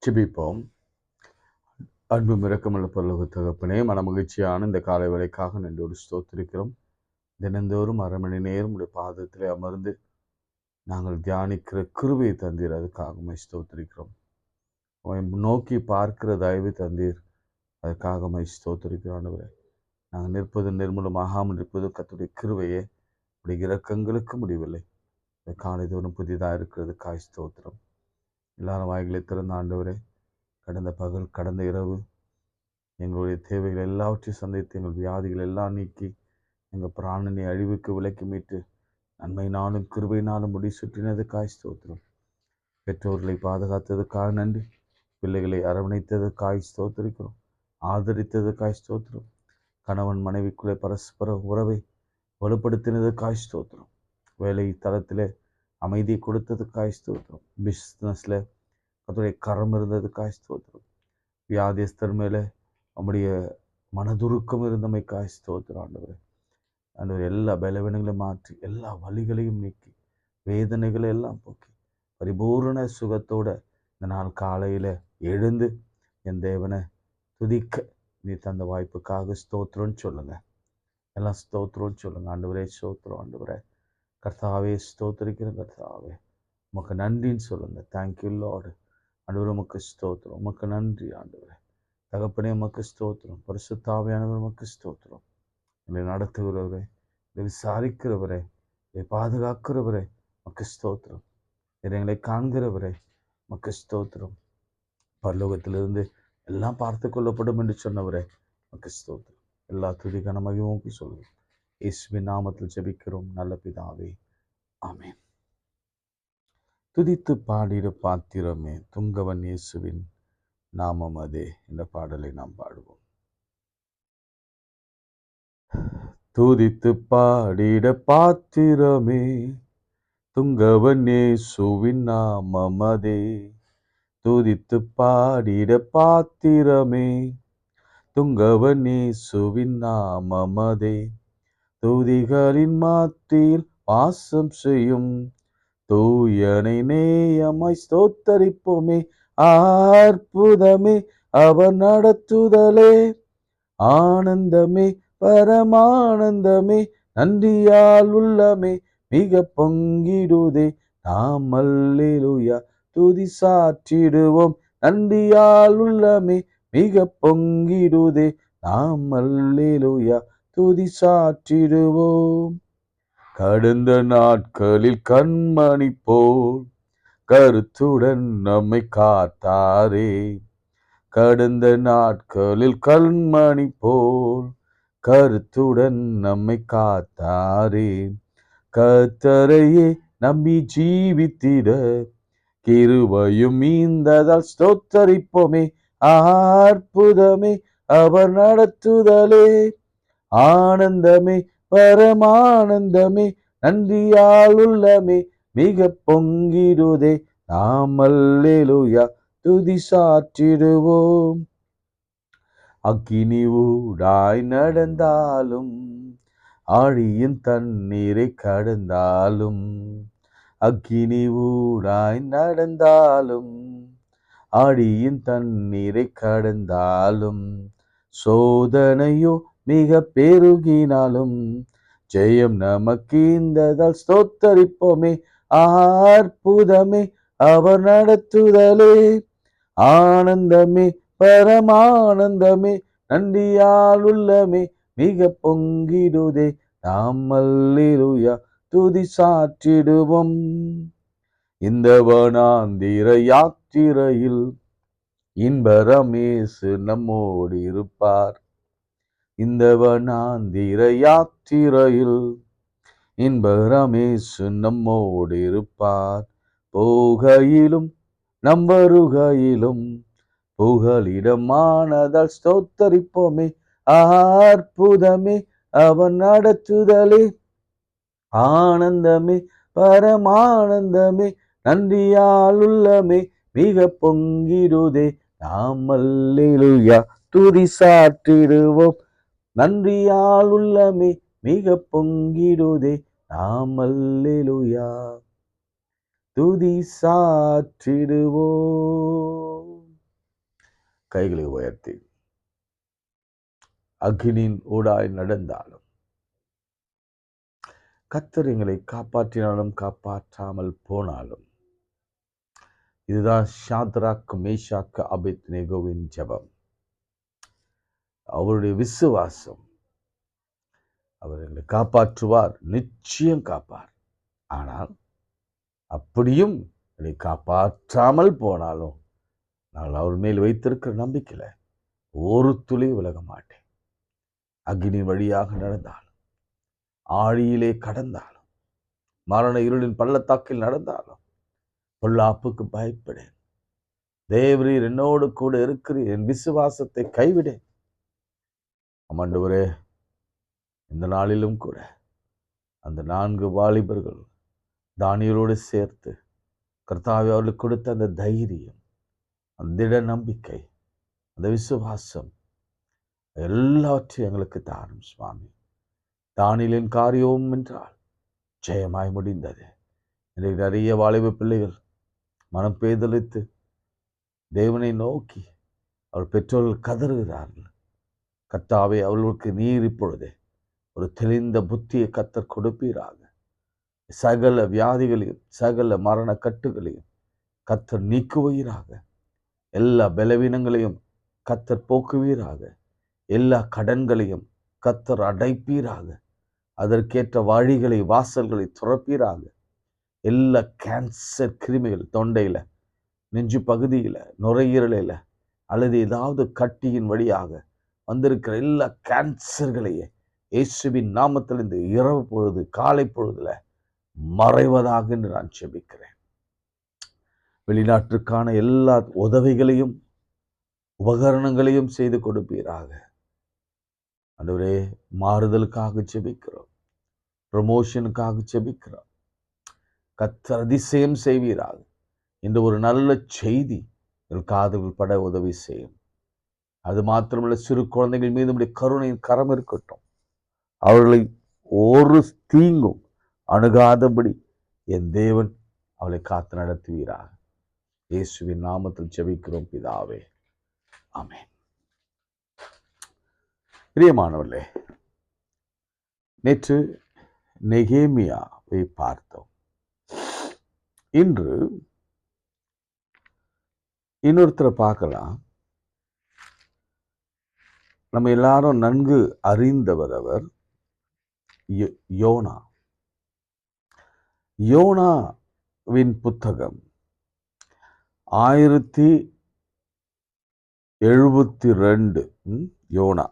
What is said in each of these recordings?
ஜெபிப்போம். அன்பும் இரக்கமுள்ள பரலோக தகப்பனே, மனமகிழ்ச்சியான இந்த காலை வேளைக்காக நன்றியோடு ஸ்தோத்திரிக்கிறோம். தினந்தோறும் அரை மணி நேரம் உடைய பாதத்திலே அமர்ந்து நாங்கள் தியானிக்கிற கிருபையை தந்தீர், அதுக்காக ஸ்தோத்திரிக்கிறோம். நோக்கி பார்க்கிற தயவு தந்தீர், அதுக்காக ஸ்தோத்திரிக்கிறோம். ஆண்டவரே, நாங்கள் நிற்பது நிர்மூலமாகாமல் இருப்பது கர்த்தருடைய கிருபையே, உடைய இரக்கங்களுக்கு முடிவில்லை. இந்த காலை தோறும் புதிதாக இருக்கிறதுக்காக ஸ்தோத்திரம். எல்லாரும் வாய்களை திறந்த ஆண்டவரே, கடந்த இரவு எங்களுடைய தேவைகள் எல்லாவற்றையும் சந்தித்து எங்கள் வியாதிகள் எல்லாம் நீக்கி எங்கள் பிராணனை அழிவுக்கு விலக்கி மீட்டு நன்மையினாலும் கிருபையினாலும் முடி சுற்றினதுக்காய் ஸ்தோத்திரம். பெற்றோர்களை பாதுகாத்ததுக்காக நன்றி. பிள்ளைகளை அரவணைத்ததுக்காய் ஸ்தோத்திரிக்கிறோம். ஆதரித்ததுக்காய் ஸ்தோத்திரம். கணவன் மனைவிக்குள்ளே பரஸ்பர உறவை வலுப்படுத்தினதுக்காய் ஸ்தோத்திரம். வேலை தளத்திலே அமைதி கொடுத்ததுக்காய் ஸ்தோத்திரம். பிஸ்னஸில் அதோடைய கரம் இருந்ததுக்காய் ஸ்தோத்திரம். வியாதியஸ்தர் மேலே நம்முடைய மனதுருக்கம் இருந்தமைக்காய் ஸ்தோத்திரம். ஆண்டவர் எல்லா பலவீனங்களையும் மாற்றி எல்லா வலிகளையும் நீக்கி வேதனைகளை எல்லாம் போக்கி பரிபூர்ண சுகத்தோட இந்த நாள் காலையில் எழுந்து என் தேவனை துதிக்க நீ தந்த வாய்ப்புக்காக ஸ்தோத்திரம்னு சொல்லுங்க. எல்லாம் ஸ்தோத்திரம்னு சொல்லுங்க. ஆண்டவரே ஸ்தோத்திரம். ஆண்டவரே கர்த்தாவே ஸ்தோத்திரிக்கிறேன். கர்த்தாவே உமக்கு நன்றின்னு சொல்லுங்க. Thank you Lord. ஆண்டவரே உமக்கு ஸ்தோத்திரம். உமக்கு நன்றி ஆண்டவரே. தகப்பனே உமக்கு ஸ்தோத்திரம். பரிசுத்தாவியானவர் உமக்கு ஸ்தோத்திரம். என்னை நடத்துகிறவரே, இதை விசாரிக்கிறவரே, இதை பாதுகாக்கிறவரே உமக்கு ஸ்தோத்திரம். எங்களை காண்கிறவரே உமக்கு ஸ்தோத்திரம். பரலோகத்திலிருந்து எல்லாம் பார்த்து கொள்ளப்படும் என்று சொன்னவரே உமக்கு ஸ்தோத்திரம். எல்லா துதி கனமகிமும் சொல்லுவோம். இயேசுவின் நாமத்தில் ஜெபிக்கிறோம் நல்ல பிதாவே, ஆமென். துதித்து பாடிட பாத்திரமே துங்கவன் இயேசுவின் நாமம் அதே என்ற பாடலை நாம் பாடுவோம். துதித்து பாடிட பாத்திரமே துங்கவன் இயேசுவின் நாமம் அதே. துதித்து பாடிட பாத்திரமே துங்கவன் இயேசுவின் நாமம் அதே. துதிகளின் மத்தியில் வாசம் செய்யும் தூயனை நேயமாய் ஸ்தோத்தரிப்போமே. அற்புதமே அவர் நடத்துதலே, ஆனந்தமே பரமானந்தமே, நன்றியால் உள்ளமே மிக பொங்கிடுதே. நாம் அல்லேலூயா துதி சாற்றிடுவோம். நன்றியால் உள்ளமே மிக பொங்கிடுதே. நாம் அல்லேலூயா துதி சாற்றிடுவோம். கடந்த நாட்களில் கண்மணி போல் கருத்துடன் நம்மை காத்தாரே. கடந்த நாட்களில் கண்மணி போல் கருத்துடன் நம்மை காத்தாரே. கர்த்தரையே நம்பி ஜீவித்திட கிருபையும் மீந்ததால் ஸ்தோத்தரிப்போமே. அற்புதமே அவர் நடத்துதலே, ஆனந்தமே பரமானந்தமே, நன்றியால் உள்ளமே மிக பொங்கிடுதே. நாம் அல்லேலூயா துதி சாற்றிடுவோம். அக்கினி ஊடாய் நடந்தாலும் ஆழியின் தண்ணீரை கடந்தாலும், அக்கினி ஊடாய் நடந்தாலும் ஆழியின் தண்ணீரை கடந்தாலும், சோதனையோ மிக பெருகினாலும் ஜெயம் நமக்கீந்ததால் ஸ்தோத்தரிப்போமே. அற்புதமே அவர் நடத்துதலே, ஆனந்தமே பரமானந்தமே, நன்றியால் உள்ளமே மிக பொங்கிடுதே. நாம் அல்லேலூயா துதி சாற்றிடுவோம். இந்த வனாந்திர யாத்திரையில் இன்பரமேசு நம்மோடு இருப்பார். இந்த வனாந்திர யாத்திரையில் இன்பரமேசு நம்மோடு இருப்பார். போகையிலும் நம் வருகையிலும் புகலிடமானதால் ஸ்தோத்தரிப்போமே. அற்புதமே அவன் நடத்துதலே, ஆனந்தமே பரமானந்தமே, நன்றியால் உள்ளமே மிக பொங்கிடுதே. நாம் அல்லேலூயா துதி சாற்றிடுவோம். நன்றியால் உள்ளமே மிக பொங்கிடுதே. நாம் அல்லேலூயா துதி சாற்றிடுவோம். கைகளை உயர்த்தி அக்னியின் ஊடாய் நடந்தாலும், கர்த்தர் எங்களை காப்பாற்றினாலும் காப்பாற்றாமல் போனாலும், இதுதான் ஷாத்ராக் மேஷாக் அபேத்நேகோவின் ஜெபம். அவருடைய விசுவாசம், அவர் எங்களை காப்பாற்றுவார், நிச்சயம் காப்பார். ஆனால் அப்படியும் என்னை காப்பாற்றாமல் போனாலும் நான் அவர் மேல் வைத்திருக்கிற நம்பிக்கையில ஒரு துளி விலக மாட்டேன். அக்னி வழியாக நடந்தாலும், ஆழியிலே கடந்தாலும், மரண இருளின் பள்ளத்தாக்கில் நடந்தாலும் பொல்லாப்புக்கு பயப்படேன். தேவரீர் என்னோடு கூட இருக்கிறீர், என் விசுவாசத்தை கைவிடேன். ஆண்டவரே, இந்த நாளிலும் கூட அந்த 4 வாலிபர்கள் தானியேலோடு சேர்த்து கர்த்தாவே அவர்களுக்கு கொடுத்த அந்த தைரியம், அந்த திட நம்பிக்கை, அந்த விசுவாசம் எல்லாவற்றையும் எங்களுக்கு தாரும் சுவாமி. தானியேலின் காரியம் என்றால் ஜெயமாய் முடிந்தது. இன்றைக்கு நிறைய வாலிப பிள்ளைகள் மனம் பேதலித்து தேவனை நோக்கி அவர் பெற்றோர்கள் கதறுகிறார்கள். கர்த்தாவே, அவர்களுக்கு நீர் இப்பொழுதே ஒரு தெளிந்த புத்தியை கர்த்தர் கொடுப்பீராக. சகல வியாதிகளையும் சகல மரண கட்டுகளையும் கர்த்தர் நீக்குவீராக. எல்லா பலவீனங்களையும் கர்த்தர் போக்குவீராக. எல்லா கடன்களையும் கர்த்தர் அடைப்பீராக. அதற்கேற்ற வழிகளை, வாசல்களை துறப்பீராக. எல்லா கேன்சர் கிருமிகள் தொண்டையில, நெஞ்சு பகுதியில, நுரையீரலில அல்லது ஏதாவது கட்டியின் வழியாக வந்திருக்கிற எல்லா கேன்சர்களையே இயேசுவின் நாமத்திலிருந்து இரவு பொழுது, காலை பொழுதுல மறைவதாக என்று நான் ஜெபிக்கிறேன். வெளிநாட்டிற்கான எல்லா உதவிகளையும் உபகரணங்களையும் செய்து கொடுப்பீராக. ஆண்டவரே, மாறுதலுக்காக ஜெபிக்கிறோம், ப்ரமோஷனுக்காக ஜெபிக்கிறோம். கர்த்தர் அதிசயம் செய்வீராக. இந்த ஒரு நல்ல செய்தி காதுகள் பட உதவி செய்யும். அது மாத்திரமல்ல, சிறு குழந்தைகள் மீது நம்முடைய கருணையின் கரம் இருக்கட்டும். அவர்களை ஒரு தீங்கும் அணுகாதபடி என் தேவன் அவளை காத்து நடத்துவீராக. இயேசுவின் நாமத்தில் ஜெபிக்கிறோம் பிதாவே, ஆமென். பிரியமானவர்களே, நேற்று நெகேமியாவை பார்த்தோம். இன்று இன்னொருத்தரை பார்க்கலாம். நம்ம எல்லாரும் நன்கு அறிந்தவர் அவர் யோனா. யோனாவின் புத்தகம் 1072. யோனா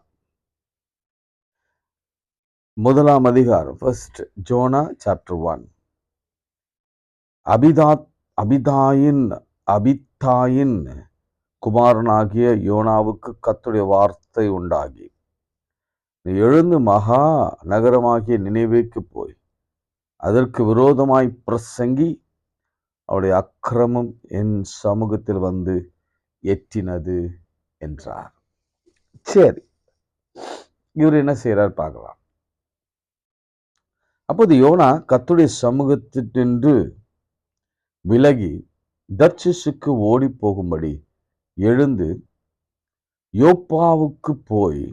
முதலாம் அதிகாரம், ஃபர்ஸ்ட் ஜோனா சாப்டர் 1. அபித்தாயின் குமாரனாகிய யோனாவுக்கு கர்த்தருடைய வார்த்தை உண்டாகி, நீ எழுந்து மகா நகரமாகிய நினிவேக்கு போய் அதற்கு விரோதமாய் பிரசங்கி, அவருடைய அக்கிரமம் என் சமூகத்தில் வந்து எட்டினது என்றார். சரி, இவர் என்ன செய்யறார் பார்க்கலாம். அப்போது யோனா கர்த்தருடைய சமூகத்தினின்று விலகி தர்ஷீசுக்கு ஓடி போகும்படி எழுந்து யோப்பாவுக்கு போய்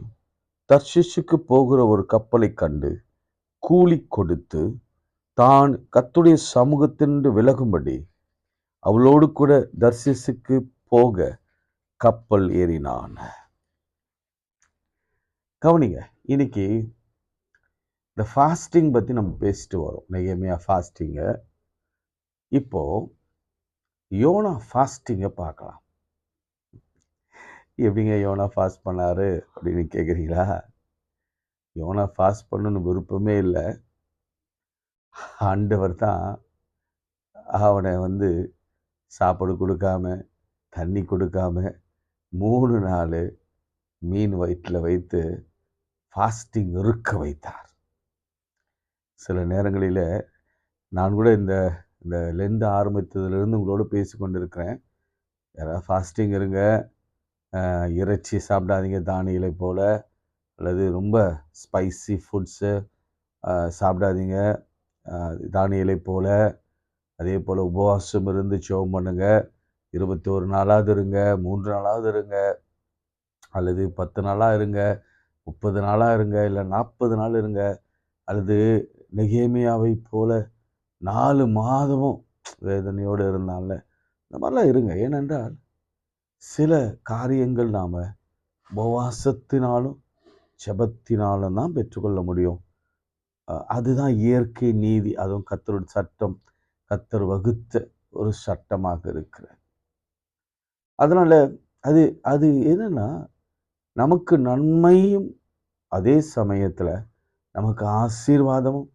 தர்ஷீசுக்கு போகிற ஒரு கப்பலை கண்டு கூலி கொடுத்து தான் கர்த்தருடைய சமூகத்தினின்று விலகும்படி அவளோடு கூட தர்ஷீசுக்கு போக கப்பல் ஏறினான். கவனிங்க, இன்னைக்கு இந்த ஃபாஸ்டிங் பற்றி நம்ம பேசிட்டு வரோம். நெகேமியா ஃபாஸ்டிங்க. இப்போ யோனா ஃபாஸ்டிங்கை பார்க்கலாம். எப்படிங்க யோனா ஃபாஸ்ட் பண்ணாரு அப்படின்னு கேட்குறீங்களா? யோனா ஃபாஸ்ட் பண்ணணும்னு விருப்பமே இல்லை. ஆண்டவர் தான் அவனை சாப்பாடு கொடுக்காம, தண்ணி கொடுக்காம 3 நாள் மீன் வயிற்றில் வைத்து ஃபாஸ்டிங் இருக்க வைத்தார். சில நேரங்களில் நான் கூட இந்த லெந்து ஆரம்பித்ததுலேருந்து உங்களோட பேசி கொண்டு இருக்கிறேன். யாராவது ஃபாஸ்டிங் இருங்க, இறைச்சி சாப்பிடாதீங்க தானியலை போல், அல்லது ரொம்ப ஸ்பைசி ஃபுட்ஸு சாப்பிடாதீங்க தானியலை போல். அதே போல் உபவாசம் இருந்து ஜெபம் பண்ணுங்க. 21 நாளாவது இருங்க, 3 நாளாவது இருங்க. அல்லது 10 நாளாக இருங்க, 30 நாளாக இருங்க, இல்லை 40 நாள் இருங்க, அல்லது நெகேமியாவை போல 4 மாதமும் வேதனையோடு இருந்தால இந்த மாதிரிலாம் இருங்க. ஏனென்றால் சில காரியங்கள் நாம் உபவாசத்தினாலும் ஜெபத்தினாலும் தான் பெற்றுக்கொள்ள முடியும். அதுதான் இயற்கை நீதி. அதுவும் கர்த்தருடைய சட்டம், கர்த்தர் வகுத்த ஒரு சட்டமாக இருக்கிறது. அதனால அது அது என்னன்னா நமக்கு நன்மையும் அதே சமயத்தில் நமக்கு ஆசீர்வாதமும்,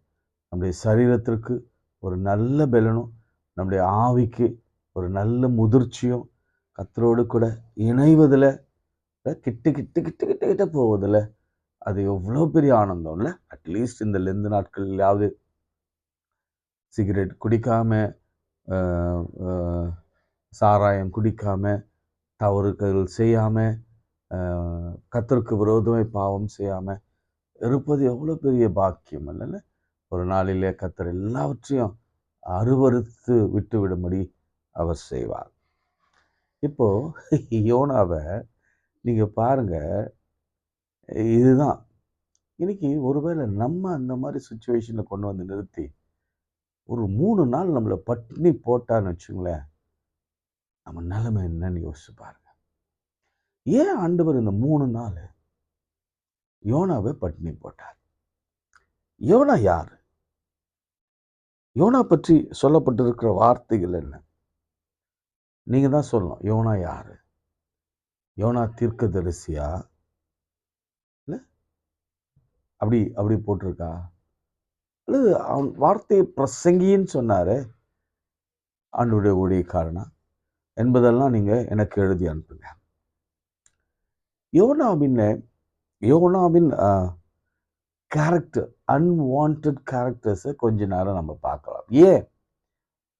நம்முடைய சரீரத்திற்கு ஒரு நல்ல பலனும், நம்முடைய ஆவிக்கு ஒரு நல்ல முதிர்ச்சியும், கர்த்தரோடு கூட இணைவதில் கிட்ட கிட்ட கிட்ட கிட்ட கிட்ட போவதில் அது எவ்வளோ பெரிய ஆனந்தம் இல்லை? அட்லீஸ்ட் இந்த லெந்து நாட்கள்லாவது சிகரெட் குடிக்காம, சாராயம் குடிக்காம, தவறுகள் செய்யாம, கர்த்தருக்கு விரோதமாய் பாவம் செய்யாம இருப்பது எவ்வளோ பெரிய பாக்கியம் இல்லைல்ல? ஒரு நாளிலே கர்த்தர் எல்லாவற்றையும் அருவருத்து விட்டு விடும்படி அவர் செய்வார். இப்போ யோனாவை நீங்க பாருங்க, இதுதான் இன்னைக்கு ஒருவேளை நம்ம அந்த மாதிரி சுச்சுவேஷன்ல கொண்டு வந்து நிறுத்தி ஒரு 3 நாள் நம்மளை பட்டினி போட்டான்னு வச்சுங்களேன், நம்ம நிலைமை என்னன்னு யோசிச்சு பாருங்க. ஏன் ஆண்டவர் இந்த 3 நாள் யோனாவை பட்டினி போட்டார்? யோனா யார்? யோனா பற்றி சொல்லப்பட்டிருக்கிற வார்த்தைகள் என்ன? நீங்க தான் சொல்லணும். யோனா யாரு? யோனா தீர்க்கதரிசியா? இல்லை அப்படி அப்படி போட்டிருக்கா? அல்லது அவன் வார்த்தையை பிரசங்கின்னு சொன்னாரு ஆண்டவருடைய ஊழியக்காரனா என்பதெல்லாம் நீங்க எனக்கு எழுதி அனுப்புங்க. யோனாவின் கேரக்டர், அன்வான்ட் கேரக்டர்ஸை கொஞ்ச நேரம் நம்ம பார்க்கலாம். ஏன்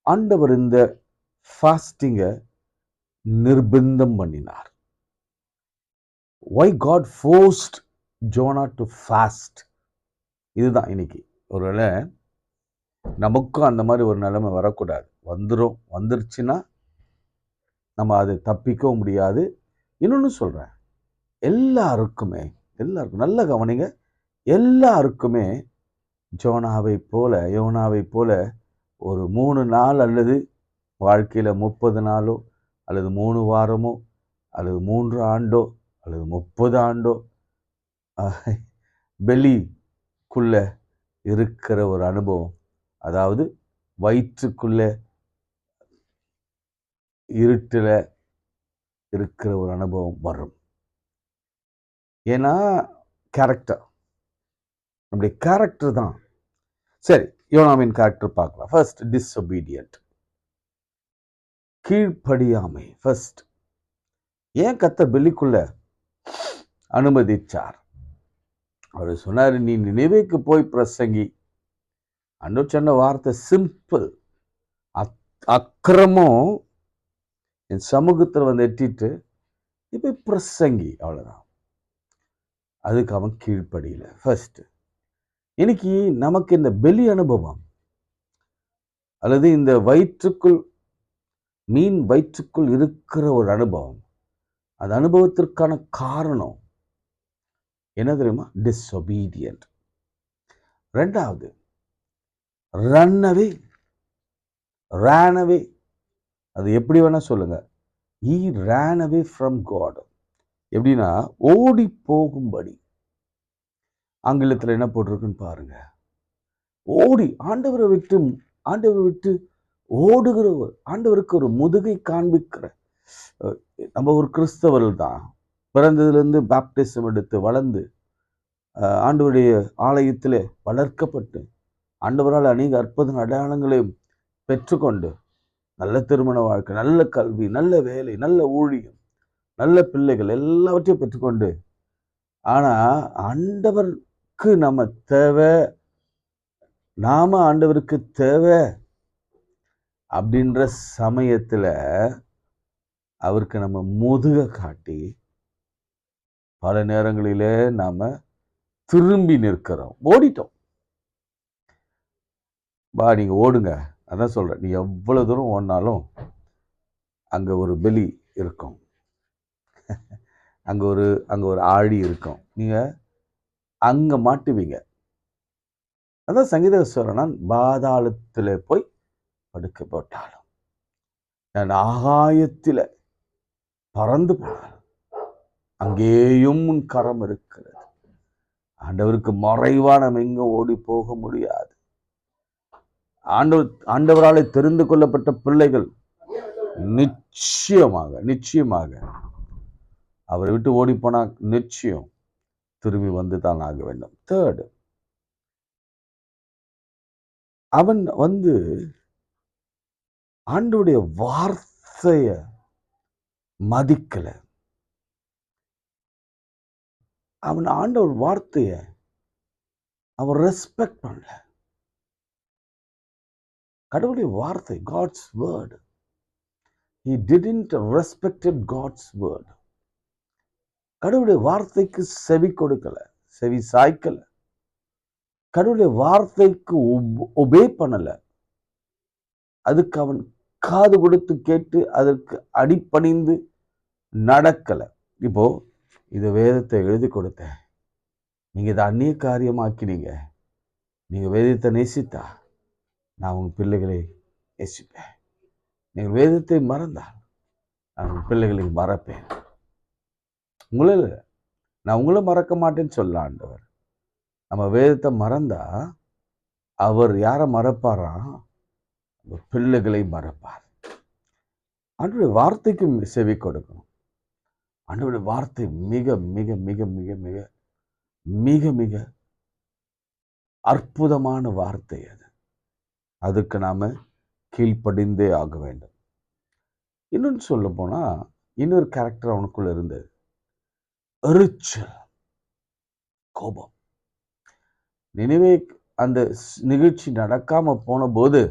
ஆண்டவர் இந்த ஃபாஸ்டிங்கை நிர்பந்தம் பண்ணினார்? Why God forced Jonah to fast? இதுதான் இன்னைக்கு. ஒருவேளை நமக்கும் அந்த மாதிரி ஒரு நிலைமை வரக்கூடாது. வந்துருச்சுன்னா நம்ம அதை தப்பிக்கவும் முடியாது. இன்னொன்று சொல்கிறேன், எல்லாருக்கும் நல்ல கவனிங்க, எல்லாருக்குமே யோனாவை போல ஒரு 3 நாள் அல்லது வாழ்க்கையில் 30 நாளோ அல்லது 3 வாரமோ அல்லது 3 ஆண்டோ அல்லது 30 ஆண்டோ வெளிக்குள்ள இருக்கிற ஒரு அனுபவம், அதாவது வயிற்றுக்குள்ள இருட்டில் இருக்கிற ஒரு அனுபவம் வரும். ஏன்னா கேரக்டர், நம்முடைய கேரக்டர் தான். சரி, யோனாவின் கேரக்டர் பார்க்கலாம். First disobedient, கீழ்ப்படியாமை. ஃபர்ஸ்ட் ஏன் கர்த்தர் வெளிக்குள்ள அனுமதிச்சார்? அவர் சொன்னார், நீ நினைவேக்கு போய் பிரசங்கி. ஆண்டவர் சொன்ன வார்த்தை சிம்பிள். அக்கிரமம் என் சமூகத்தில் வந்து எட்டிட்டு இப்போ பிரசங்கி, அவ்வளோதான். அதுக்கு அவன் கீழ்ப்படியில. ஃபர்ஸ்ட் இன்னைக்கு நமக்கு இந்த பெலி அனுபவம் அல்லது இந்த மீன் வயிற்றுக்குள் இருக்கிற ஒரு அனுபவம், அந்த அனுபவத்திற்கான காரணம் என்ன தெரியுமா? டிஸ்ஒபீடியன்ட். ரெண்டாவது ran away. அது எப்படி வேணா சொல்லுங்க. he ran away from God. எப்படின்னா ஓடி போகும்படி. ஆங்கிலத்தில் என்ன போட்டிருக்குன்னு பாருங்க. ஓடி ஆண்டவரை விட்டு ஓடுகிறவர், ஆண்டவருக்கு ஒரு முதுகை காண்பிக்கிற. நம்ம ஒரு கிறிஸ்தவர்கள் தான். பிறந்ததுலேருந்து பாப்டிசம் எடுத்து வளர்ந்து ஆண்டவருடைய ஆலயத்திலே வளர்க்கப்பட்டு ஆண்டவரால் அநேக அற்புத அடையாளங்களையும் பெற்றுக்கொண்டு நல்ல திருமண வாழ்க்கை, நல்ல கல்வி, நல்ல வேலை, நல்ல ஊழியம், நல்ல பிள்ளைகள் எல்லாவற்றையும் பெற்றுக்கொண்டு, ஆனா ஆண்டவருக்கு நம்ம தேவை, நாம ஆண்டவருக்கு தேவை அப்படின்ற சமயத்துல அவருக்கு நம்ம முதுக காட்டி பல நேரங்களிலே நாம திரும்பி நிற்கிறோம். ஓடிட்டோம். நீங்க ஓடுங்க, அதான் சொல்றேன். நீ எவ்வளவு தூரம் ஓடினாலும் அங்க ஒரு பெலி இருக்கும். அங்கே ஒரு ஆழி இருக்கும், நீங்கள் அங்கே மாட்டுவீங்க. அதான் சங்கீதம் சொல்றேன், பாதாளத்தில் போய் படுக்க போட்டாலும், நான் ஆகாயத்தில் பறந்து போனாலும் அங்கேயும் உன் கரம் இருக்கிறது. ஆண்டவருக்கு மறைவா நம்ம எங்க ஓடி போக முடியாது. ஆண்டவராலே தெரிந்து கொள்ளப்பட்ட பிள்ளைகள் நிச்சயமாக அவரை விட்டு ஓடி போனா நிச்சயம் திரும்பி வந்து தான் ஆக வேண்டும். தேர்டு, அவன் ஆண்டவருடைய வார்த்தைய மதிக்கல. அவன் ஆண்டவர் வார்த்தைய அவன் ரெஸ்பெக்ட் பண்ணல. கடவுளுடைய வார்த்தை, God's word, he didn't respected God's word. கடவுளுடைய வார்த்தைக்கு செவி கொடுக்கல, செவி சாய்க்கல, கடவுளுடைய வார்த்தைக்கு ஒபே பண்ணல. அதுக்கு அவன் காது கொடுத்து கேட்டு அதற்கு அடிபணிந்து நடக்கல. இப்போ இது வேதத்தை எழுதி கொடுத்தேன், நீங்க இதை அந்நிய காரியமாக்கினீங்க. நீங்க வேதத்தை நேசித்தா நான் உங்க பிள்ளைகளை நேசிப்பேன். நீங்கள் வேதத்தை மறந்தால் நான் உங்க பிள்ளைகளை மறப்பேன். நான் உங்களை மறக்க மாட்டேன்னு சொல்ல ஆண்டவர். நம்ம வேதத்தை மறந்தா அவர் யாரை மறப்பாரா? பிள்ளைகளை மறப்பார். ஆண்டவருடைய வார்த்தைக்கு செவி கொடுக்கணும். ஆண்டவருடைய வார்த்தை மிக மிக மிக மிக மிக மிக மிக அற்புதமான வார்த்தை. அதுக்கு நாம கீழ்ப்படிந்தே ஆக வேண்டும். இன்னொன்று சொல்ல போனா, இன்னொரு கேரக்டர் அவனுக்குள்ள இருந்தது, எரிச்சல், கோபம். நினைவே அந்த நிகழ்ச்சி நடக்காம போன போது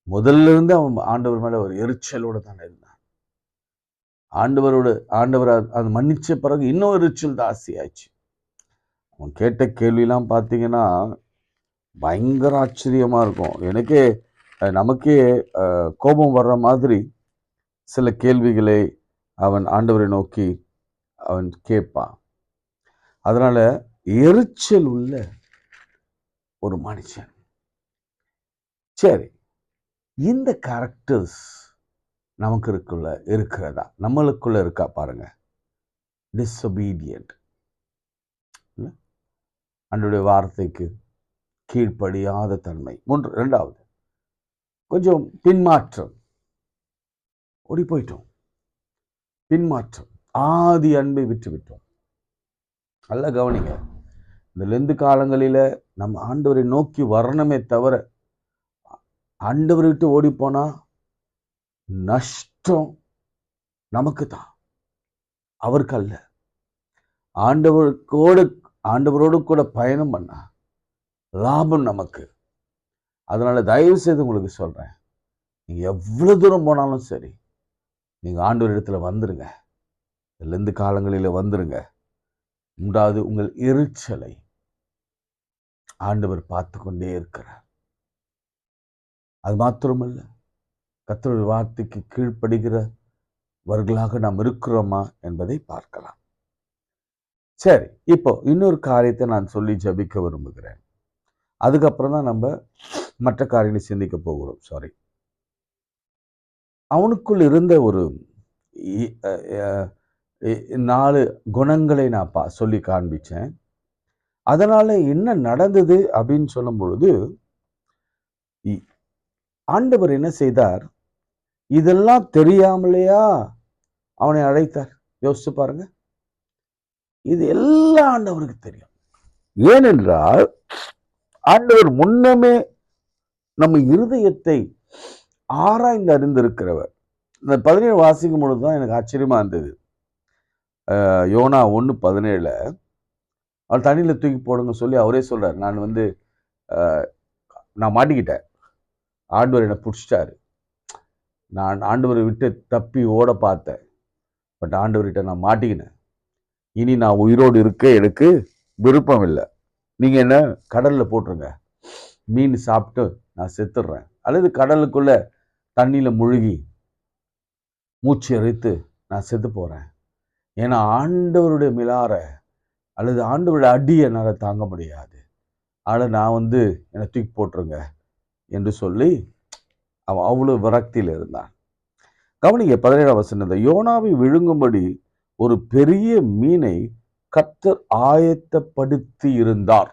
முதல்ல இருந்து அவன் ஆண்டவர் மேல ஒரு எரிச்சலோட தான் இருந்தான். ஆண்டவர் அது மன்னிச்ச பிறகு இன்னும் எரிச்சல் ஜாஸ்தி ஆயிடுச்சு. அவன் கேட்ட கேள்வியெல்லாம் பார்த்தீங்கன்னா பயங்கர ஆச்சரியமா இருக்கும். நமக்கே கோபம் வர்ற மாதிரி சில கேள்விகளை அவன் ஆண்டவரை நோக்கி அவன் கேட்பான். அதனால எரிச்சல் உள்ள ஒரு மனுஷன். சரி, இந்த கேரக்டர்ஸ் நமக்கு இருக்கிறதா? நம்மளுக்குள்ள இருக்கா பாருங்க. டிஸ்ஒபீடியன்ட், ஆண்டவருடைய வார்த்தைக்கு கீழ்ப்படியாத தன்மை. இரண்டாவது, கொஞ்சம் பின்மாற்றம், ஓடி போயிட்டோம். பின்மாற்றம், ஆதி அன்பை விட்டுவிட்டோம். நல்ல கவனிங்க, இந்த லெந்து காலங்களில நம்ம ஆண்டவரை நோக்கி வரணுமே தவிர ஆண்டவரை விட்டு ஓடி போனா நஷ்டம் நமக்கு தான், அவருக்கு அல்ல. ஆண்டவரோடு கூட பயணம் பண்ணா லாபம் நமக்கு. அதனால தயவு செய்து உங்களுக்கு சொல்றேன், நீங்க எவ்வளவு தூரம் போனாலும் சரி, நீங்க ஆண்டவர் இடத்துல வந்துருங்க. லெந்து காலங்களில வந்துருங்க. மூன்றாவது, உங்கள் எரிச்சலை ஆண்டவர் பார்த்து கொண்டே இருக்கிறார். அது மாத்திரமல்ல, கர்த்தருடைய வார்த்தைக்கு கீழ்ப்படுகிறவர்களாக நாம் இருக்கிறோமா என்பதை பார்க்கலாம். சரி, இப்போ இன்னொரு காரியத்தை நான் சொல்லி ஜபிக்க விரும்புகிறேன். அதுக்கப்புறம் தான் நம்ம மற்ற காரியங்களை சிந்திக்க போகிறோம். சாரி, அவனுக்குள் இருந்த ஒரு 4 குணங்களை நான் சொல்லி காண்பிச்சேன். அதனால என்ன நடந்தது அப்படின்னு சொல்லும் பொழுது, ஆண்டவர் என்ன செய்தார்? இதெல்லாம் தெரியாமலையா அவனை அழைத்தார்? யோசிச்சு பாருங்க. இது எல்லாம் ஆண்டவருக்கு தெரியும். ஏனென்றால் ஆண்டவர் முன்னமே நம்ம இருதயத்தை ஆராய்ந்து அறிந்திருக்கிறவர். இந்த 17 வாசிக்கும் பொழுதுதான் எனக்கு ஆச்சரியமா இருந்தது. யோனா 1:17 அவள் தண்ணியில தூக்கி போடுங்க சொல்லி அவரே சொல்றாரு, நான் மாட்டிக்கிட்டேன், ஆண்டவர் என்னை பிடிச்சிட்டாரு, நான் ஆண்டவரை விட்டு தப்பி ஓட பார்த்தேன், பட் ஆண்டவர்கிட்ட நான் மாட்டிக்கினேன், இனி நான் உயிரோடு இருக்க எனக்கு விருப்பம் இல்லை, நீங்க என்ன கடல்ல போட்டுருங்க, மீன் சாப்பிட்டு நான் செத்துடுறேன், அல்லது கடலுக்குள்ள தண்ணியில முழுகி மூச்சு அரைத்து நான் செத்து போறேன், ஏன்னா ஆண்டவருடைய மிலார அல்லது ஆண்டவருடைய அடி என்னால் தாங்க முடியாது. ஆனால் நான் என்னை தூக்கி போட்டுருங்க என்று சொல்லி அவன் அவ்வளோ விரக்தியில் இருந்தான். கவனிங்க 17ஆம் வசனத்தை, யோனாவை விழுங்கும்படி ஒரு பெரிய மீனை கர்த்தர் ஆயத்தப்படுத்தி இருந்தார்.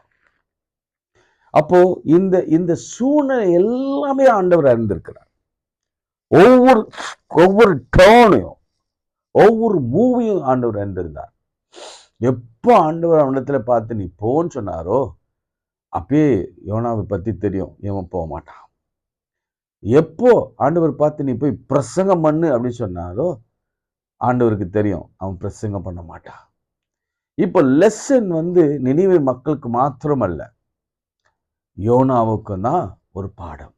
அப்போ இந்த இந்த சூழ்நிலை எல்லாமே ஆண்டவர் அறிந்திருக்கிறார். ஒவ்வொரு ஒவ்வொரு டேர்னையும் ஒவ்வொரு மூவியும் ஆண்டவர் அறிந்திருந்தார். எப்போ ஆண்டவர் அவனிடத்துல பார்த்து நீ போன்னு சொன்னாரோ அப்பயே யோனாவை பத்தி தெரியும், இவன் போக மாட்டான். எப்போ ஆண்டவர் பார்த்து நீ போய் பிரசங்கம் பண்ணு அப்படின்னு சொன்னாரோ ஆண்டவருக்கு தெரியும், அவன் பிரசங்கம் பண்ண மாட்டான். இப்போ லெசன் நினிவே மக்களுக்கு மாத்திரம் அல்ல, யோனாவுக்கு தான் ஒரு பாடம்,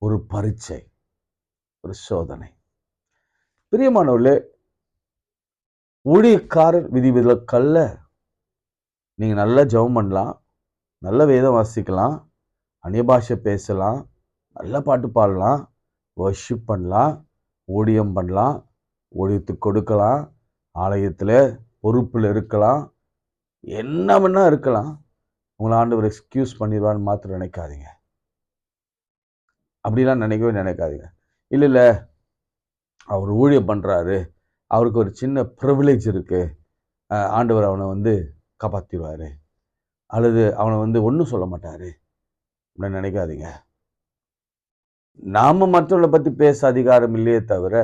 ஒரு பரீட்சை, ஒரு சோதனை. பிரியமானவர்களே, ஊழியக்காரர் விதிவிலக்கல்ல. நீங்க நல்லா ஜெபம் பண்ணலாம், நல்ல வேதம் வாசிக்கலாம், அந்நிய பாஷை பேசலாம், நல்ல பாட்டு பாடலாம், வர்ஷிப் பண்ணலாம், ஊழியம் பண்ணலாம், ஊழியத்துக்கு கொடுக்கலாம், ஆலயத்தில் பொறுப்பில் இருக்கலாம், என்ன வேணா இருக்கலாம். உங்களை ஆண்டவர் எக்ஸ்கியூஸ் பண்ணிடுவான்னு மாத்திரம் நினைக்காதீங்க. அப்படிலாம் நினைக்காதீங்க. இல்லை அவர் ஊழியம் பண்ணுறாரு, அவருக்கு ஒரு சின்ன ப்ரிவிலேஜ் இருக்கு, ஆண்டவர் அவனை காப்பாற்றிடுவார், அல்லது அவனை ஒன்றும் சொல்ல மாட்டார் அப்படின்னு நினைக்காதீங்க. நாம மற்றவர்களை பற்றி பேச அதிகாரம் இல்லையே தவிர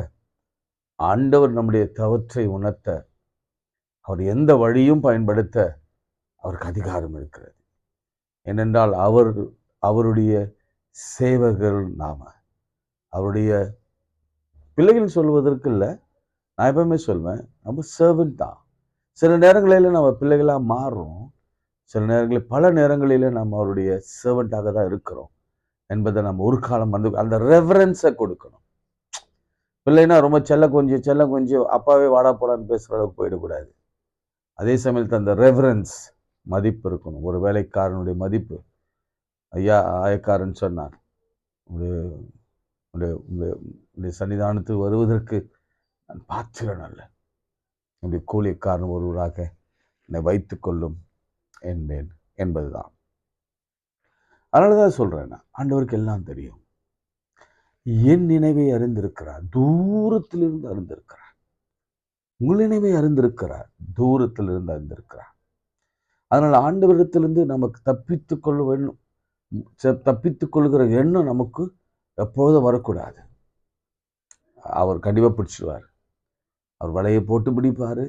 ஆண்டவர் நம்முடைய தவற்றை உணர்த்த, அவர் எந்த வழியும் பயன்படுத்த அவருக்கு அதிகாரம் இருக்கிறது. ஏனென்றால் அவருடைய சேவகர்கள் நாம, அவருடைய பிள்ளைகள் சொல்வதற்கு இல்லை, நான் எப்பவுமே சொல்வேன், நம்ம சர்வன்ட் தான். சில நேரங்களில் நம்ம பிள்ளைகளாக மாறுறோம், சில நேரங்களில் பல நேரங்களில் நம்ம அவருடைய சர்வெண்ட்டாக தான் இருக்கிறோம் என்பதை நம்ம ஒரு காலம் அந்த ரெஃபரன்ஸை கொடுக்கணும். பிள்ளைனா ரொம்ப செல்ல கொஞ்சம் அப்பாவே வாடா போடான்னு பேசுகிற அளவுக்கு போயிடக்கூடாது. அதே சமயத்தில் அந்த ரெஃபரன்ஸ் மதிப்பு இருக்கணும். ஒரு வேலைக்காரனுடைய மதிப்பு, ஐயா ஆயக்காரன் சொன்னார், உடைய சன்னிதானத்துக்கு வருவதற்கு நான் பாத்திரன் அல்ல, உடைய கூலிக்காரன் ஒருவராக என்னை வைத்துக் கொள்ளும் என்பேன் என்பதுதான். அதனாலதான் சொல்றேன், ஆண்டவருக்கு எல்லாம் தெரியும். என் நினைவை அறிந்திருக்கிறார், தூரத்திலிருந்து அறிந்திருக்கிறார். உங்கள் நினைவை அறிந்திருக்கிறார், தூரத்திலிருந்து அறிந்திருக்கிறார். அதனால் ஆண்டவரிடத்திலிருந்து நமக்கு தப்பித்துக் கொள்கிற எண்ணம் நமக்கு எப்போதும் வரக்கூடாது. அவர் கண்டிப்பாக பிடிச்சிடுவார். அவர் வலையை போட்டு பிடிப்பார்,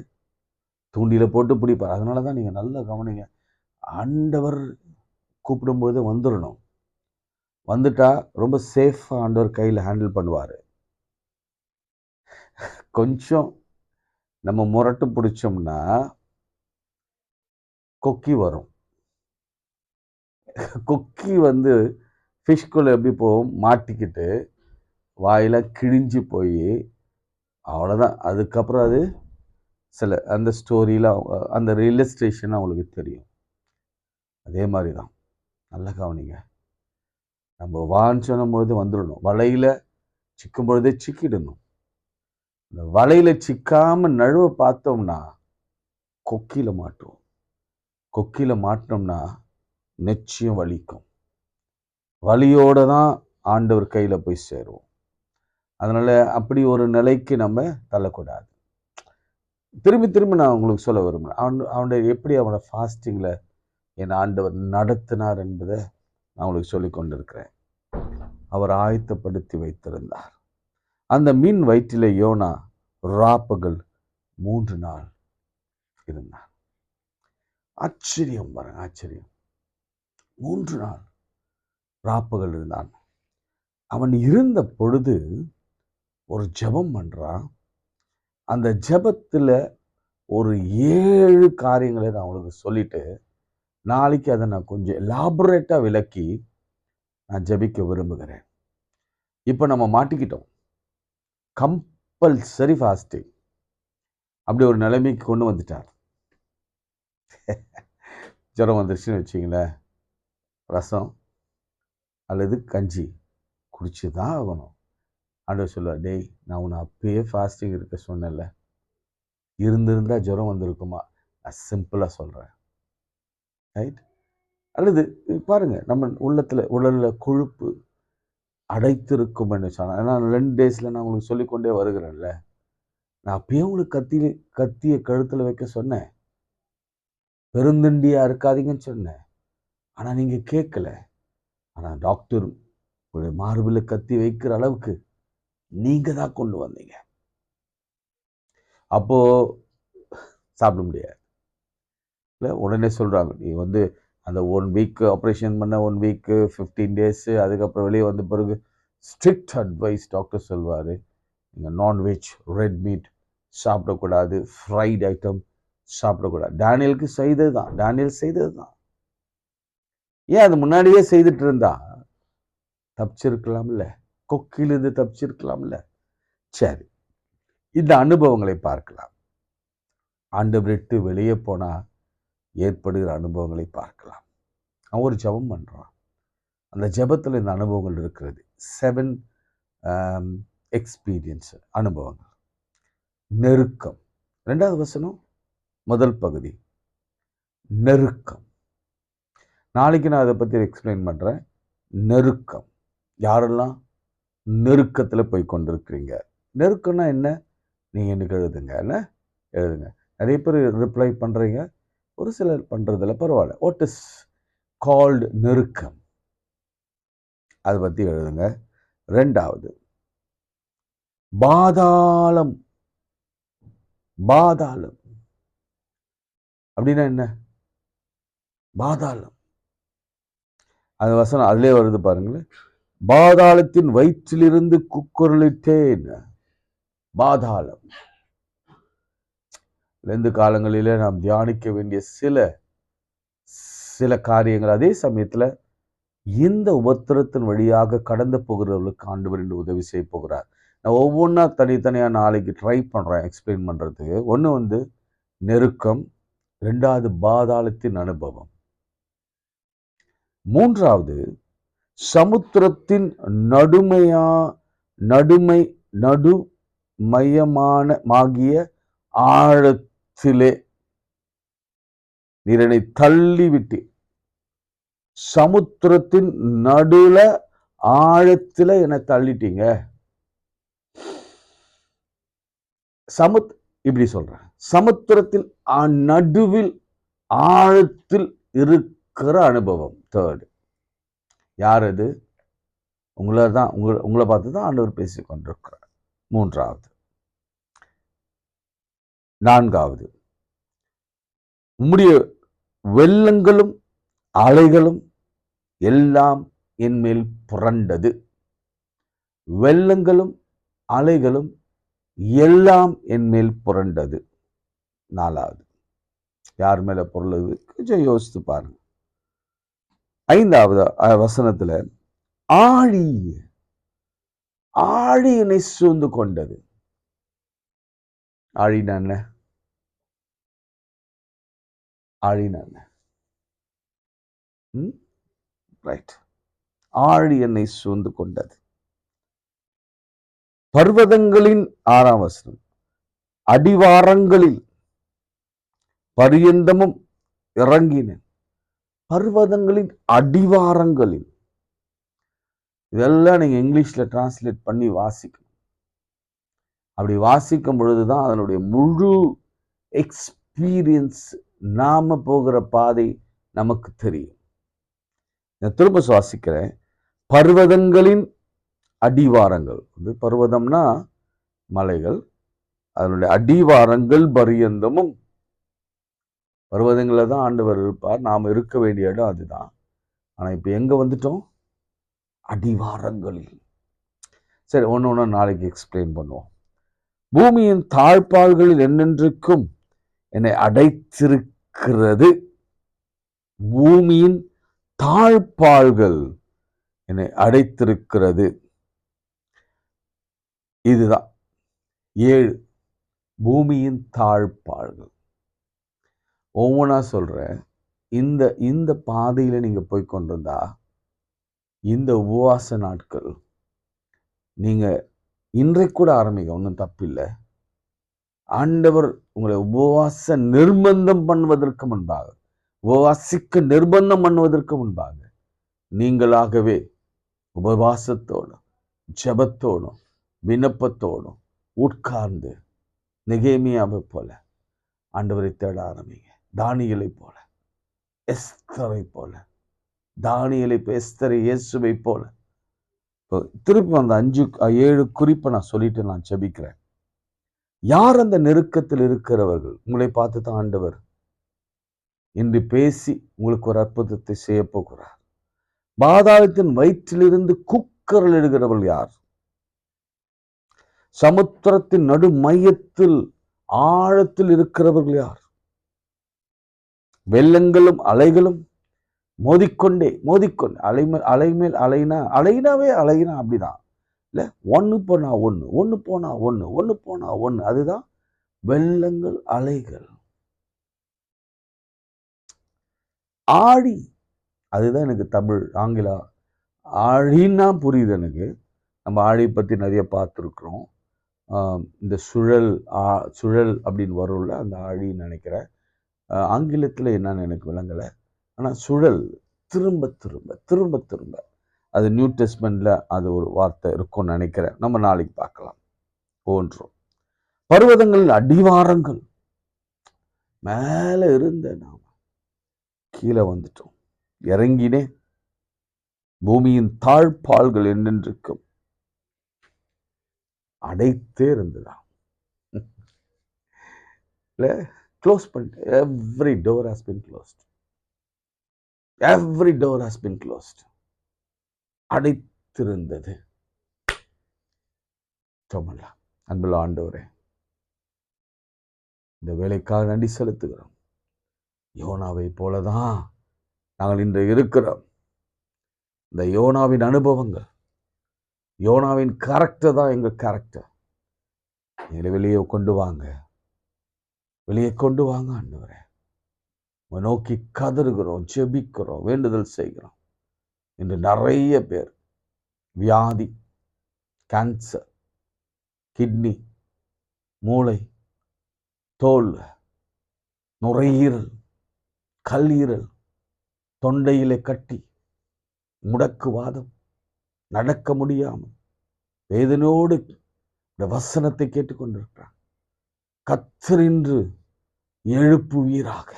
தூண்டில போட்டு பிடிப்பார். அதனால தான் நீங்கள் நல்லா கவனிங்க, ஆண்டவர் கூப்பிடும்போது வந்துடணும். வந்துட்டா ரொம்ப சேஃபாக ஆண்டவர் கையில் ஹேண்டில் பண்ணுவார். கொஞ்சம் நம்ம முரட்டு பிடிச்சோம்னா கொக்கி வரும். கொக்கி ஃபிஷ்குள்ளே எப்படி போகும், மாட்டிக்கிட்டு வாயில கிழிஞ்சு போய் அவ்வளோதான். அதுக்கப்புறம் அது சில அந்த ஸ்டோரியில் அந்த ரியலிஸ்ட்ரேஷன் அவங்களுக்கு தெரியும். அதே மாதிரி தான், நல்லா கவனிங்க, நம்ம வான்னு சொன்னும் பொழுது வந்துடணும். வலையில் சிக்கும் பொழுதே சிக்கிடணும். இந்த வலையில் சிக்காமல் நழுவ பார்த்தோம்னா கொக்கியில் மாட்டுவோம். கொக்கியில் மாட்டினோம்னா நிச்சயம் வலிக்கும். வலியோடு தான் ஆண்டவர் கையில் போய் சேருவோம். அதனால் அப்படி ஒரு நிலைக்கு நம்ம தள்ளக்கூடாது. திரும்பி நான் உங்களுக்கு சொல்ல விரும்புகிறேன், அவனுடைய எப்படி அவனை ஃபாஸ்டிங்கில் என் ஆண்டவர் நடத்தினார் என்பதை நான் உங்களுக்கு சொல்லி கொண்டிருக்கிறேன். அவர் ஆயத்தப்படுத்தி வைத்திருந்தார். அந்த மீன் வயிற்றிலே யோனா ராப்பகல் 3 நாள் இருந்தான். ஆச்சரியம் பாருங்க, ஆச்சரியம். 3 நாள் ராப்பகல் இருந்தான். அவன் இருந்த பொழுது ஒரு ஜெபம் பண்றான். அந்த ஜெபத்தில் ஒரு 7 காரியங்களை நான் உங்களுக்கு சொல்லிட்டு நாளைக்கு அதை நான் கொஞ்சம் எலாபரேட்டாக விளக்கி நான் ஜெபிக்க விரும்புகிறேன். இப்போ நம்ம மாட்டிக்கிட்டோம், கம்பல்சரி ஃபாஸ்டிங் அப்படி ஒரு நிலைமைக்கு கொண்டு வந்துட்டார். ஜுரம் வந்துருச்சுன்னு வச்சிங்களேன், ரசம் அல்லது கஞ்சி குடிச்சு தான் ஆகணும். ஆண்டவர் சொல்லுவார், டேய் நான் உன்னை அப்பயே ஃபாஸ்டிங் இருக்க சொன்னேன்ல, இருந்திருந்தா ஜுரம் வந்திருக்குமா? நான் சிம்பிளாக சொல்கிறேன். ரைட்? அல்லது பாருங்க, நம்ம உடலில் கொழுப்பு அடைத்திருக்கும் என்று சொன்னேன். ஏன்னா 2 டேஸில் நான் உங்களுக்கு சொல்லிக்கொண்டே வருகிறேன்ல. நான் அப்பயே உங்களுக்கு கத்திய கழுத்தில் வைக்க சொன்னேன். பெருந்தண்டியாக இருக்காதீங்கன்னு சொன்னேன். ஆனால் நீங்கள் கேட்கல. ஆனால் டாக்டர் உங்களுடைய மார்பில் கத்தி வைக்கிற அளவுக்கு நீங்கள் தான் கொண்டு வந்தீங்க. அப்போது சாப்பிட முடியாது. இல்லை, உடனே சொல்கிறாங்க, நீ அந்த 1 வீக் ஆப்ரேஷன் பண்ண 1 வீக்கு 15 டேஸு அதுக்கப்புறம் வெளியே வந்த பிறகு ஸ்ட்ரிக்ட் அட்வைஸ் டாக்டர் சொல்வார். நீங்கள் நான்வெஜ், ரெட் மீட் சாப்பிடக்கூடாது, ஃப்ரைட் ஐட்டம் சாப்பிடக்கூடாது. டேனியல் செய்தது தான். ஏன் அது முன்னாடியே செய்துட்டு இருந்தா தப்பிச்சிருக்கலாம்ல, கொக்கிலிருந்து தப்பிச்சிருக்கலாம்ல. சரி, இந்த அனுபவங்களை பார்க்கலாம். ஆண்டவரை விட்டு வெளியே போனால் ஏற்படுகிற அனுபவங்களை பார்க்கலாம். அவன் ஒரு ஜெபம் பண்ணுறான். அந்த ஜெபத்தில் இந்த அனுபவங்கள் இருக்கிறது. 7 எக்ஸ்பீரியன்ஸ் அனுபவங்கள். நெருக்கம். 2வது வசனம், முதல் பகுதி நெருக்கம். நாளைக்கு நான் அதை பற்றி எக்ஸ்பிளைன் பண்ணுறேன். நெருக்கம். யாரெல்லாம் நெருக்கத்தில் போய் கொண்டிருக்கிறீங்க? நெருக்கம்னா என்ன? நீங்கள் எனக்கு எழுதுங்க. நிறைய பேர் ரிப்ளை பண்ணுறீங்க, ஒரு சிலர் பண்ணுறதில்ல, பரவாயில்ல. வாட் இஸ் கால்டு நெருக்கம்? அதை பற்றி எழுதுங்க. 2வது பாதாளம். பாதாளம் அப்படின்னா என்ன? பாதாளம், அந்த வசனம் அதிலே வருது பாருங்களேன். பாதாளத்தின் வயிற்றிலிருந்து குக்குரலிட்டேன். பாதாளம். 2 காலங்களிலே நாம் தியானிக்க வேண்டிய சில காரியங்கள். அதே சமயத்தில் இந்த உபத்திரத்தின் வழியாக கடந்து போகிறவர்களுக்கு ஆண்டவர் என்று உதவி செய்ய போகிறார். நான் ஒவ்வொன்றா தனித்தனியாக நாளைக்கு ட்ரை பண்ணுறேன் எக்ஸ்பிளைன் பண்ணுறதுக்கு. ஒன்று நெருக்கம், 2வது பாதாளத்தின் அனுபவம், 3வது சமுத்திரத்தின் நடுமையமாகிய ஆழத்திலே நீரனை தள்ளிவிட்டு. சமுத்திரத்தின் நடுல ஆழத்துல என்னை தள்ளிட்டீங்க. இப்படி சொல்றேன், சமுத்திரத்தின் நடுவில் ஆழத்தில் இருக்கிற அனுபவம். 3rd, யார் அது? உங்களை பார்த்து தான் ஆண்டவர் பேசிக் கொண்டிருக்கிறார். 3வது, 4வது, உம்முடைய வெள்ளங்களும் அலைகளும் எல்லாம் என்மேல் புரண்டது. வெள்ளங்களும் அலைகளும் எல்லாம் என்மேல் புரண்டது. 4வது, யார் மேல பொருளது? கொஞ்சம் யோசித்து பாருங்க. 5வது வசனத்துல ஆழி என்னை சூழ்ந்து கொண்டது. ஆழினா என்ன? ரைட். ஆழி என்னை சூழ்ந்து கொண்டது. பர்வதங்களின் 6ஆம் வசனம், அடிவாரங்களில் பரியந்தமும் இறங்கினேன். பர்வதங்களின் அடிவாரங்களில். இதெல்லாம் நீங்க இங்கிலீஷ்ல டிரான்ஸ்லேட் பண்ணி வாசிக்கணும். அப்படி வாசிக்கும் பொழுதுதான் அதனுடைய முழு எக்ஸ்பீரியன்ஸ், நாம போகிற பாதை நமக்கு தெரியும். நான் திரும்ப சுவாசிக்கிறேன். பர்வதங்களின் அடிவாரங்கள், பர்வதம்னா மலைகள், அதனுடைய அடிவாரங்கள் பரியந்தமும். பர்வதங்களில் தான் ஆண்டவர் இருப்பார், நாம் இருக்க வேண்டிய இடம் அதுதான். ஆனால் இப்போ எங்கே வந்துட்டோம்? அடிவாரங்களில். சரி, ஒன்று நாளைக்கு எக்ஸ்பிளைன் பண்ணுவோம். பூமியின் தாழ்பாள்களில் என்னென்றுக்கும் என்னை அடைத்திருக்கிறது. பூமியின் தாழ்பாள்கள் என்னை அடைத்திருக்கிறது. இதுதான் 7 பூமியின் தாழ்பாள்கள். ஒவ்வொன்றா சொல்றேன். இந்த பாதையில நீங்க போய் கொண்டிருந்தா, இந்த உபவாச நாட்கள் நீங்க இன்றைக்கு கூட ஆரம்பிக்க, ஒன்றும் தப்பில்லை. ஆண்டவர் உங்களை உபவாச நிர்பந்தம் பண்ணுவதற்கு முன்பாக, உபவாசிக்க நிர்பந்தம் பண்ணுவதற்கு முன்பாக நீங்களாகவே உபவாசத்தோடும் ஜெபத்தோடும் விண்ணப்பத்தோடும் உட்கார்ந்து நெகேமியாவை போல ஆண்டவரை தேட ஆரம்பிங்க. தானியேலை போல, எஸ்தரை போல, தானியேலை எஸ்தரை இயேசுவை போல. திருப்பி அந்த 5-7 குறிப்பை நான் சொல்லிட்டு நான் ஜெபிக்கிறேன். யார் அந்த நெருக்கத்தில் இருக்கிறவர்கள்? உங்களை பார்த்து தான் ஆண்டவர் இன்று பேசி உங்களுக்கு ஒரு அற்புதத்தை செய்ய போகிறார். பாதாளத்தின் வயிற்றிலிருந்து குக்கரல் இடுகிறவர்கள் யார்? சமுத்திரத்தின் நடு மையத்தில் ஆழத்தில் இருக்கிறவர்கள் யார்? வெள்ளங்களும் அலைகளும் மோதிக்கொண்டே அலைமேல் அலைனாவே அப்படிதான் இல்ல, ஒன்னு போனா ஒன்னு, அதுதான் வெள்ளங்கள் அலைகள். ஆழி, அதுதான் எனக்கு தமிழ் ஆங்கிலம் ஆழின்னா புரியுது எனக்கு. நம்ம ஆழி பத்தி நிறைய பார்த்துருக்குறோம். இந்த சுழல் அப்படின்னு வரும்ல, அந்த ஆழின்னு நினைக்கிறேன். ஆங்கிலத்தில் என்னன்னு எனக்கு விளங்கலை. ஆனால் சுழல் திரும்ப திரும்ப திரும்ப திரும்ப, அது நியூ டெஸ்ட்மெண்ட்ல அது ஒரு வார்த்தை இருக்கும்னு நினைக்கிறேன். நம்ம நாளைக்கு பார்க்கலாம். போன்றோம் பர்வதங்களின் அடிவாரங்கள் மேல இருந்த நாம கீழே வந்துட்டோம், இறங்கினே. பூமியின் தாழ்பால்கள் என்னென்றுக்கும் அடைத்தே இருந்ததா, க்ளோஸ் பண்ணிட்டு. Every door has been closed, every door has been closed. அடைத்திருந்தது. சொல்லலாம். அன்புள்ள ஆண்டவரே, இந்த வேலைக்காக நன்றி செலுத்துகிறோம். யோனாவை போலதான் நாங்கள் இன்று இருக்கிறோம். இந்த யோனாவின் அனுபவங்கள், யோனாவின் கேரக்டர் தான் எங்க கேரக்டர். எங்களை வெளியே கொண்டு வாங்க, வெளியே கொண்டு வாங்க ஆண்டவரே. நோக்கி கதறுகிறோம், ஜெபிக்கிறோம், வேண்டுதல் செய்கிறோம். இன்று நிறைய பேர் வியாதி, கேன்சர், கிட்னி, மூளை, தோல், நுரையீரல், கல்லீரல், தொண்டையிலே கட்டி, முடக்குவாதம், நடக்க முடியாமல் வேதனையோடு இந்த வசனத்தை கேட்டுக்கொண்டிருக்கிறான். கர்த்தர் இன்று எழுப்புவீராக.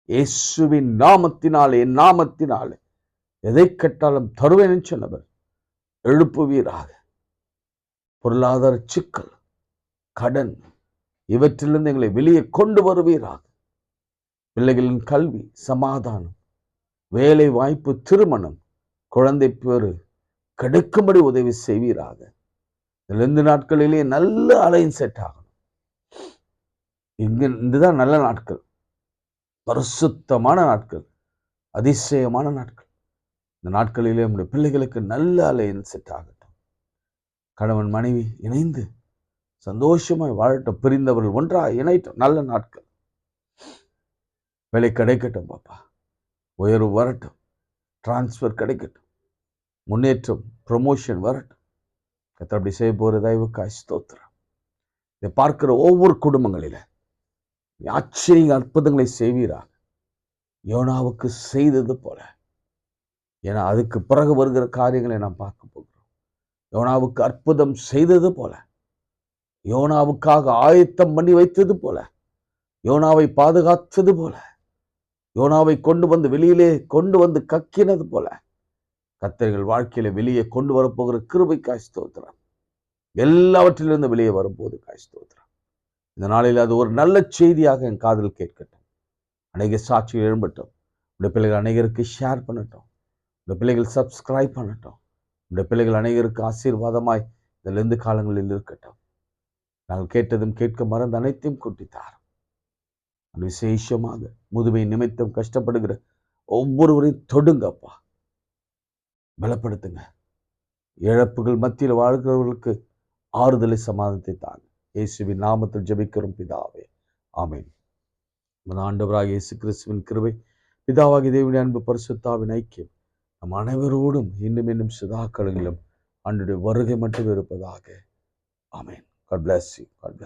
இயேசுவின் நாமத்தினாலே, என் நாமத்தினாலே எதை கேட்டாலும் தருவேன் சொன்னவர் எழுப்புவீராக. பொருளாதார சிக்கல், கடன், இவற்றிலிருந்து எங்களை வெளியே கொண்டு வருவீராக. பிள்ளைகளின் கல்வி, சமாதானம், வேலை வாய்ப்பு, திருமணம், குழந்தை பேரு கிடைக்கும்படி உதவி செய்வீராக. 2 நாட்களிலே நல்ல அலைன் செட் ஆகணும். இதுதான் நல்ல நாட்கள், பரிசுத்தமான நாட்கள், அதிசயமான நாட்கள். இந்த நாட்களிலே நம்முடைய பிள்ளைகளுக்கு நல்ல அலைன் செட் ஆகட்டும். கணவன் மனைவி இணைந்து சந்தோஷமாய் வாழட்டும். பிரிந்தவர்கள் ஒன்றாக இணைட்டும். நல்ல நாட்கள். வேலை கிடைக்கட்டும் பாப்பா, உயர்வு வரட்டும், டிரான்ஸ்ஃபர் கிடைக்கட்டும், முன்னேற்றம், ப்ரமோஷன் வரட்டும். கர்த்தர் அப்படி செய்ய போகிற தயவுக்காய் ஸ்தோத்திரம். இதை பார்க்கிற ஒவ்வொரு குடும்பங்களில ஆச்சரிய அற்புதங்களை செய்வீராக. யோனாவுக்கு செய்தது போல. ஏன்னா அதுக்கு பிறகு வருகிற காரியங்களை நாம் பார்க்க போகிறோம். யோனாவுக்கு அற்புதம் செய்தது போல, யோனாவுக்காக ஆயத்தம் பண்ணி வைத்தது போல, யோனாவை பாதுகாத்தது போல, யோனாவை கொண்டு வந்து வெளியிலே கொண்டு வந்து கக்கினது போல, கர்த்தர்கள் வாழ்க்கையில வெளியே கொண்டு வரப்போகிற கிருபைக்காய் ஸ்தோத்திரம். எல்லாவற்றிலிருந்து வெளியே வரும்போது காய் ஸ்தோத்திரம். இந்த நாளில் அது ஒரு நல்ல செய்தியாக என் காதில் கேட்கட்டும். அநேக சாட்சிகள் எழும்பட்டும். உடைய பிள்ளைகள் அநேகருக்கு ஷேர் பண்ணட்டும். உடைய பிள்ளைகள் சப்ஸ்கிரைப் பண்ணட்டும். உடைய பிள்ளைகள் அநேகருக்கு ஆசீர்வாதமாய் இந்த லெந்து காலங்களில் இருக்கட்டும். நாங்கள் கேட்டதும் கேட்க மறந்து அனைத்தையும் கூட்டித்தார். விசேஷமாக முதுமை நிமித்தம் கஷ்டப்படுகிற ஒவ்வொருவரையும் தொடுங்கப்பா, பலப்படுத்துங்க. இழப்புகள் மத்தியில் வாழ்கிறவர்களுக்கு ஆறுதலை, சமாதானத்தை தாங்க. இயேசுவின் நாமத்தில் ஜெபிக்கிறோம் பிதாவே, ஆமென். ஆண்டவராகிய இயேசு கிறிஸ்துவின் கிருபை, பிதாவாகிய தேவனுடைய அன்பு, பரிசுத்தாவின் ஐக்கியம் நம் அனைவரோடும் இன்னும் சதா காலங்களிலும் ஆண்டவருடைய வருகை மட்டும் இருப்பதாக. ஆமென். God bless you. God bless.